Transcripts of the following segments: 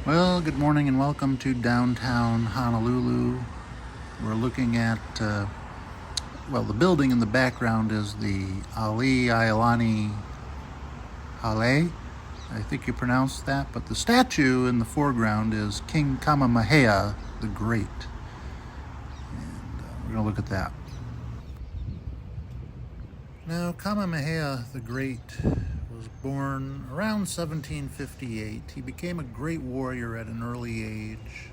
Well, good morning and welcome to downtown Honolulu. We're looking at, the building in the background is the Iolani Palace. I think you pronounced that, but the statue in the foreground is King Kamehameha the Great. And we're going to look at that. Now, Kamehameha the Great was born around 1758. He became a great warrior at an early age.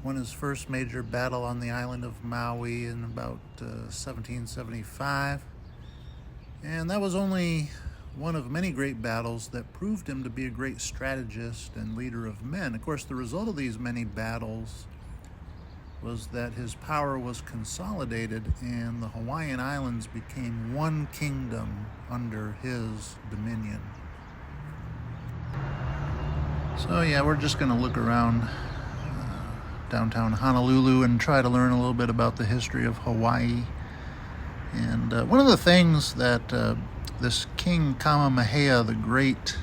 Won his first major battle on the island of Maui in about 1775. And that was only one of many great battles that proved him to be a great strategist and leader of men. Of course, the result of these many battles was that his power was consolidated and the Hawaiian Islands became one kingdom under his dominion. So yeah, we're just going to look around downtown Honolulu and try to learn a little bit about the history of Hawaii. And one of the things that this King Kamehameha the Great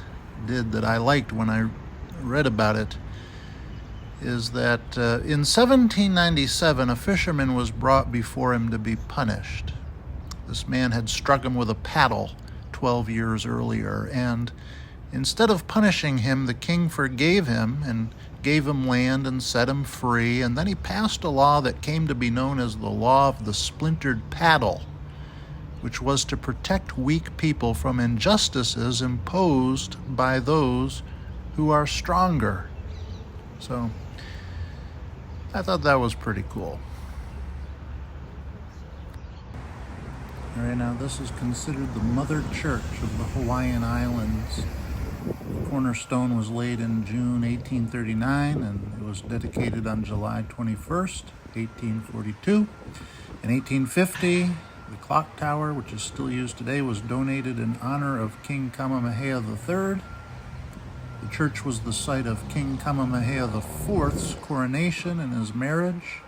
did that I liked when I read about it is that in 1797 a fisherman was brought before him to be punished. This man had struck him with a paddle 12 years earlier, and instead of punishing him, the king forgave him and gave him land and set him free, and then he passed a law that came to be known as the law of the splintered paddle, which was to protect weak people from injustices imposed by those who are stronger. So I thought that was pretty cool. All right, now this is considered the mother church of the Hawaiian Islands. The cornerstone was laid in June 1839 and it was dedicated on July 21st, 1842. In 1850, the clock tower, which is still used today, was donated in honor of King Kamehameha III. The church was the site of King Kamehameha IV's coronation and his marriage.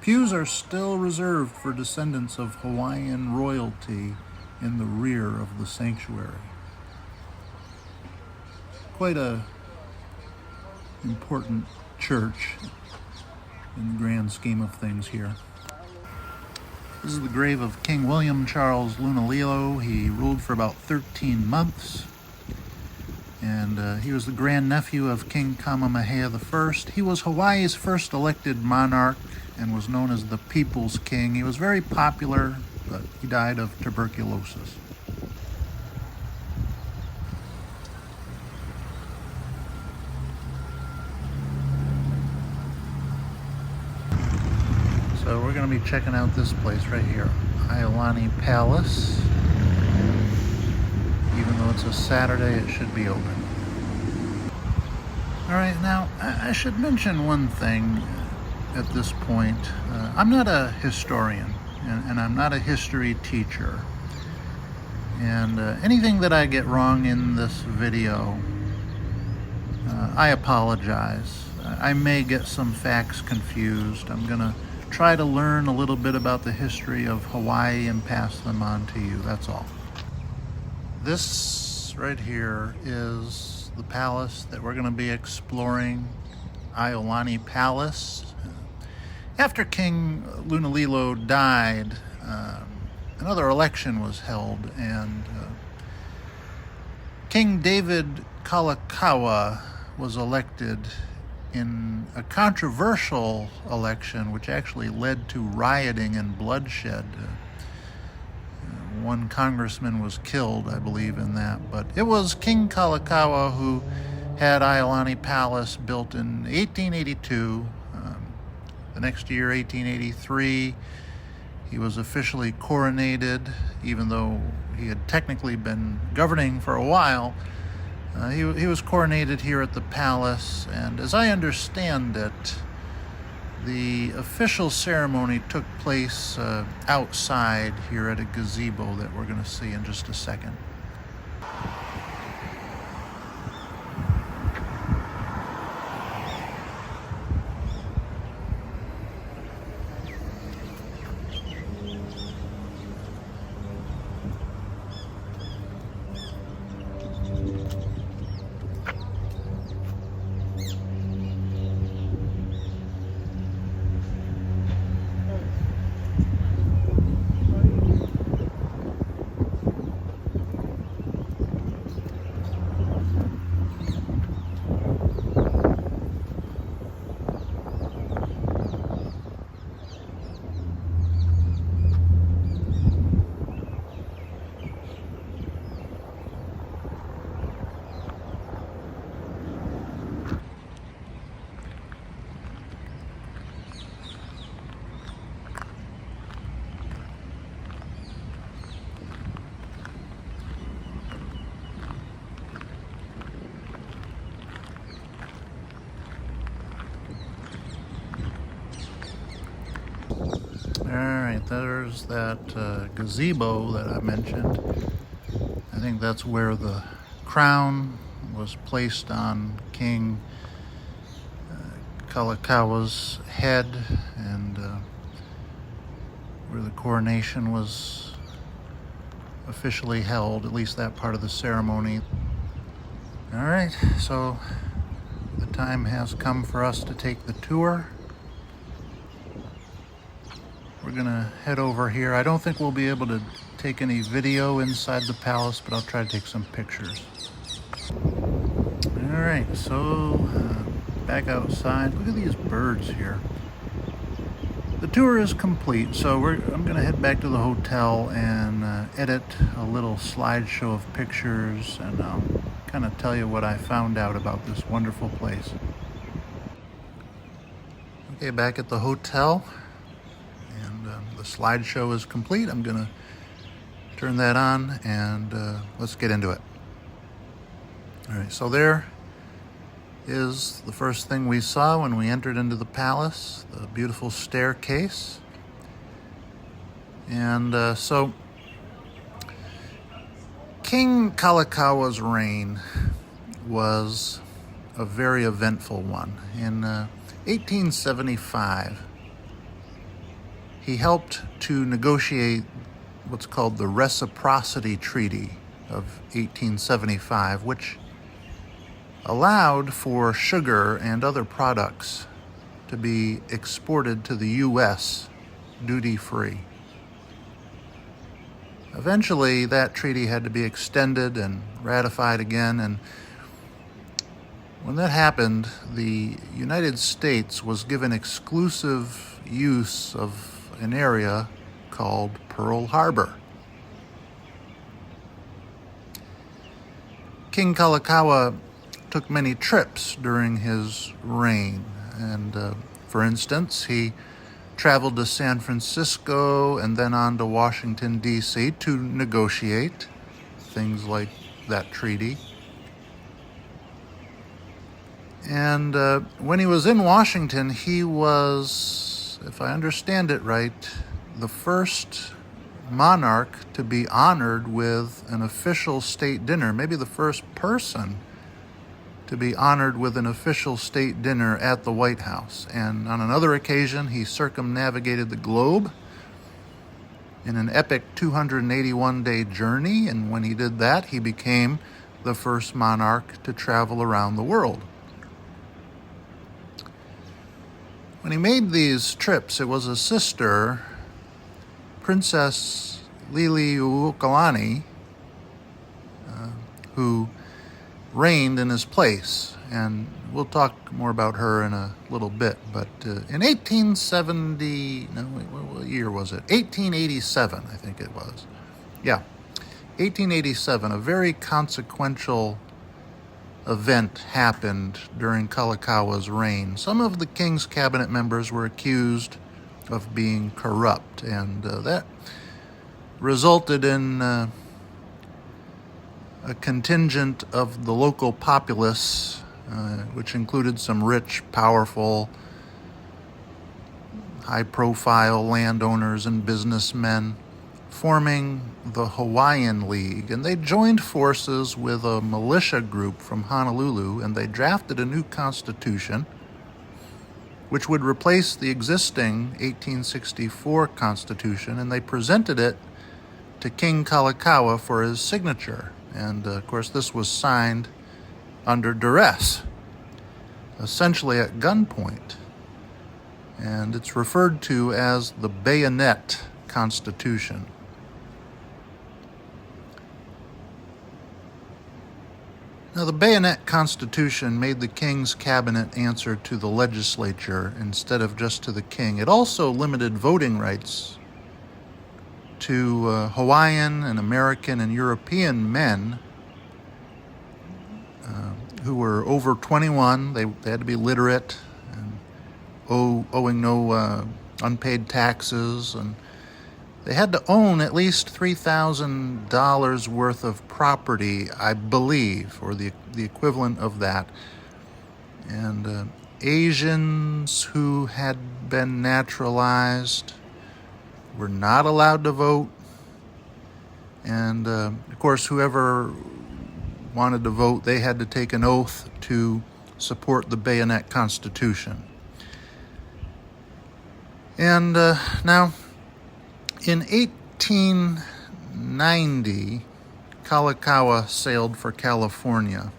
Pews are still reserved for descendants of Hawaiian royalty in the rear of the sanctuary. Quite a important church in the grand scheme of things here. This is the grave of King William Charles Lunalilo. He ruled for about 13 months. And he was the grandnephew of King Kamehameha I. He was Hawaii's first elected monarch and was known as the People's King. He was very popular, but he died of tuberculosis. So we're going to be checking out this place right here, Iolani Palace. Even though it's a Saturday, it should be open. All right, now I should mention one thing at this point. I'm not a historian, and I'm not a history teacher. And anything that I get wrong in this video, I apologize. I may get some facts confused. I'm going to try to learn a little bit about the history of Hawaii and pass them on to you, that's all. This right here is the palace that we're going to be exploring, Iolani Palace. After King Lunalilo died, another election was held, and King David Kalakaua was elected in a controversial election which actually led to rioting and bloodshed. One congressman was killed, I believe, in that. But it was King Kalakaua who had Iolani Palace built in 1882. The next year, 1883, he was officially coronated, even though he had technically been governing for a while. He was coronated here at the palace, and as I understand it, the official ceremony took place outside here at a gazebo that we're going to see in just a second. there's that gazebo that I mentioned. I think that's where the crown was placed on King Kalakaua's head, and where the coronation was officially held, at least that part of the ceremony. All right, so the time has come for us to take the tour. We're gonna head over here. I don't think we'll be able to take any video inside the palace, but I'll try to take some pictures. All right, so back outside. Look at these birds here. The tour is complete, so I'm gonna head back to the hotel and edit a little slideshow of pictures, and I'll kind of tell you what I found out about this wonderful place. Okay, back at the hotel, and the slideshow is complete. I'm gonna turn that on, and let's get into it. All right, so there is the first thing we saw when we entered into the palace, the beautiful staircase. And so King Kalakaua's reign was a very eventful one. In 1875, he helped to negotiate what's called the Reciprocity Treaty of 1875, which allowed for sugar and other products to be exported to the U.S. duty-free. Eventually, that treaty had to be extended and ratified again, and when that happened, the United States was given exclusive use of an area called Pearl Harbor. King Kalakaua took many trips during his reign, and for instance, he traveled to San Francisco and then on to Washington, D.C. to negotiate things like that treaty. And when he was in Washington, he was, if I understand it right, the first monarch to be honored with an official state dinner, maybe the first person to be honored with an official state dinner at the White House. And on another occasion, he circumnavigated the globe in an epic 281-day journey, and when he did that, he became the first monarch to travel around the world. When he made these trips, it was a sister, Princess Liliuokalani, who reigned in his place, and we'll talk more about her in a little bit. But in 1870, no, wait, what year was it? 1887, I think it was. Yeah, 1887, a very consequential event happened during Kalakaua's reign. Some of the king's cabinet members were accused of being corrupt, and that resulted in a contingent of the local populace, which included some rich, powerful, high-profile landowners and businessmen, forming the Hawaiian League. And they joined forces with a militia group from Honolulu, and they drafted a new constitution, which would replace the existing 1864 constitution, and they presented it to King Kalakaua for his signature. And, of course, this was signed under duress, essentially at gunpoint. And it's referred to as the Bayonet Constitution. Now, the Bayonet Constitution made the king's cabinet answer to the legislature instead of just to the king. It also limited voting rights to Hawaiian and American and European men who were over 21. They had to be literate and owing no unpaid taxes, and they had to own at least $3,000 worth of property, I believe, or the equivalent of that. And Asians who had been naturalized were not allowed to vote. And of course, whoever wanted to vote, they had to take an oath to support the Bayonet Constitution. And now, in 1890, Kalakaua sailed for California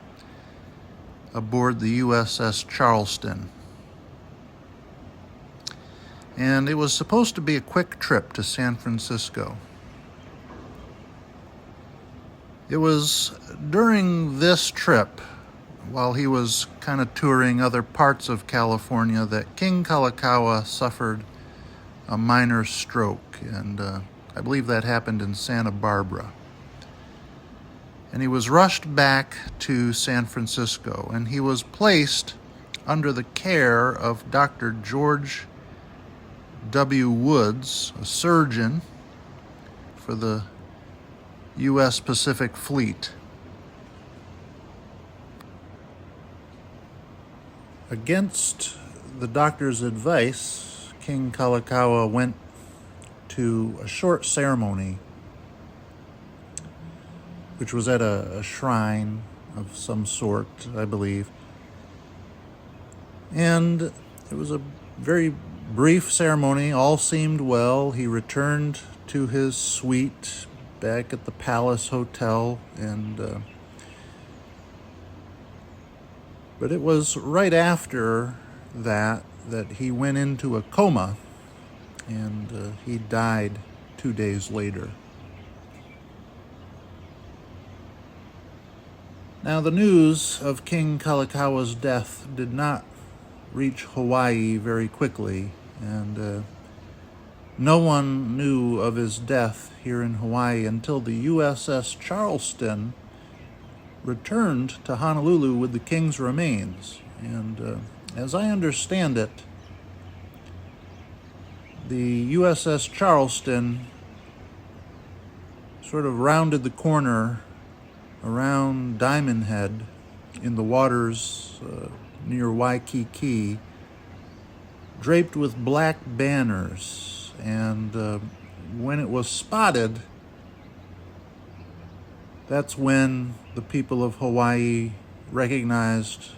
aboard the USS Charleston. And it was supposed to be a quick trip to San Francisco. It was during this trip, while he was kind of touring other parts of California, that King Kalakaua suffered a minor stroke, and I believe that happened in Santa Barbara. And he was rushed back to San Francisco, and he was placed under the care of Dr. George W. Woods, a surgeon for the U.S. Pacific Fleet. Against the doctor's advice, King Kalakaua went to a short ceremony, which was at a shrine of some sort, I believe. And it was a very brief ceremony. All seemed well. He returned to his suite back at the Palace Hotel, and but it was right after that he went into a coma, and he died 2 days later. Now, the news of King Kalakaua's death did not reach Hawaii very quickly, and no one knew of his death here in Hawaii until the USS Charleston returned to Honolulu with the king's remains. And as I understand it, the USS Charleston sort of rounded the corner around Diamond Head in the waters near Waikiki, draped with black banners. And when it was spotted, that's when the people of Hawaii recognized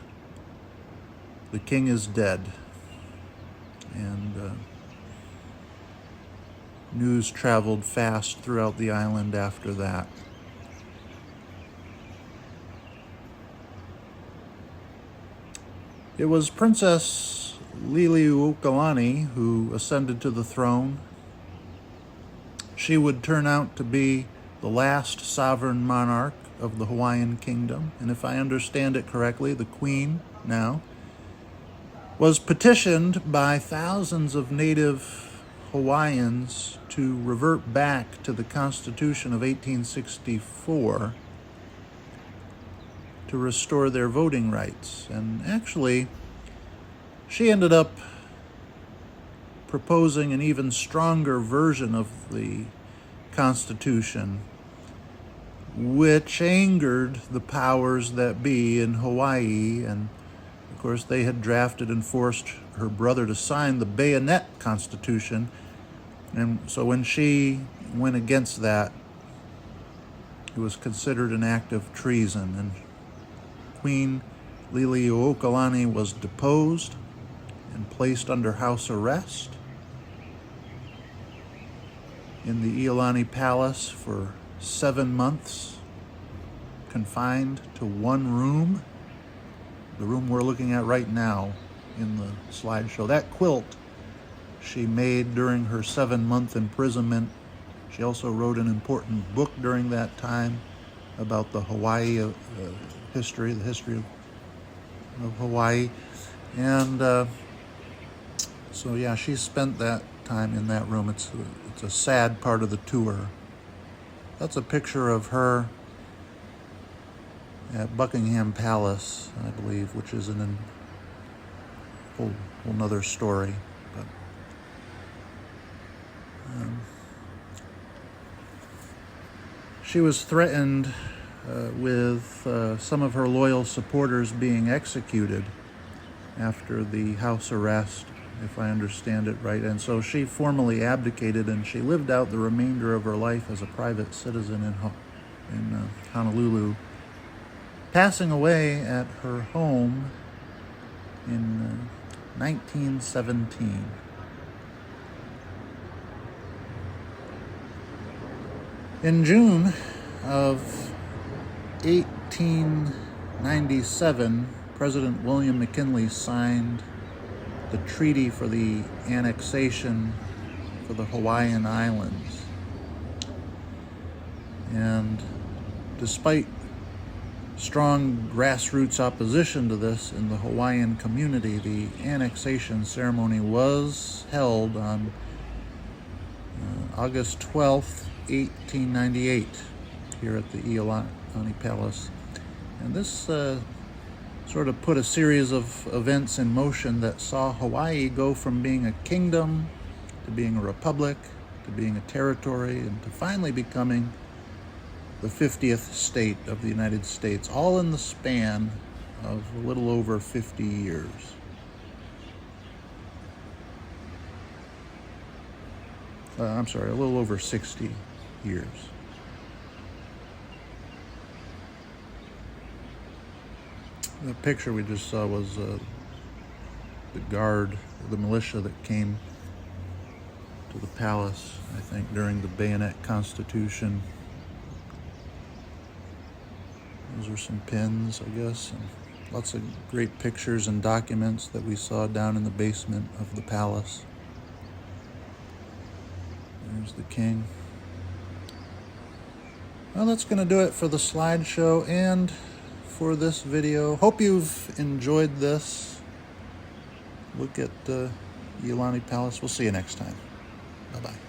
the king is dead. And news traveled fast throughout the island after that. It was Princess Liliuokalani who ascended to the throne. She would turn out to be the last sovereign monarch of the Hawaiian kingdom. And if I understand it correctly, the queen now was petitioned by thousands of native Hawaiians to revert back to the Constitution of 1864 to restore their voting rights. And actually, she ended up proposing an even stronger version of the Constitution, which angered the powers that be in Hawaii. And of course, they had drafted and forced her brother to sign the Bayonet Constitution. And so when she went against that, it was considered an act of treason. And Queen Liliuokalani was deposed and placed under house arrest in the Iolani Palace for 7 months, confined to one room, the room we're looking at right now in the slideshow. That quilt she made during her 7-month imprisonment. She also wrote an important book during that time about the Hawaii history, the history of Hawaii. And so yeah, she spent that time in that room. It's a sad part of the tour. That's a picture of her at Buckingham Palace, I believe, which is a whole nother story. But she was threatened with some of her loyal supporters being executed after the house arrest if I understand it right. And so she formally abdicated, and she lived out the remainder of her life as a private citizen in Honolulu, passing away at her home in 1917. In June of 1897, President William McKinley signed the treaty for the annexation for the Hawaiian Islands. And despite strong grassroots opposition to this in the Hawaiian community, the annexation ceremony was held on August 12th, 1898, here at the Iolani Palace. And this sort of put a series of events in motion that saw Hawaii go from being a kingdom to being a republic to being a territory and to finally becoming the 50th state of the United States, all in the span of a little over 50 years. I'm sorry, a little over 60 years. The picture we just saw was the guard, the militia that came to the palace, I think, during the Bayonet Constitution. Those are some pins, I guess, and lots of great pictures and documents that we saw down in the basement of the palace. There's the king. Well, that's going to do it for the slideshow and for this video. Hope you've enjoyed this look at Iolani Palace. We'll see you next time. Bye-bye.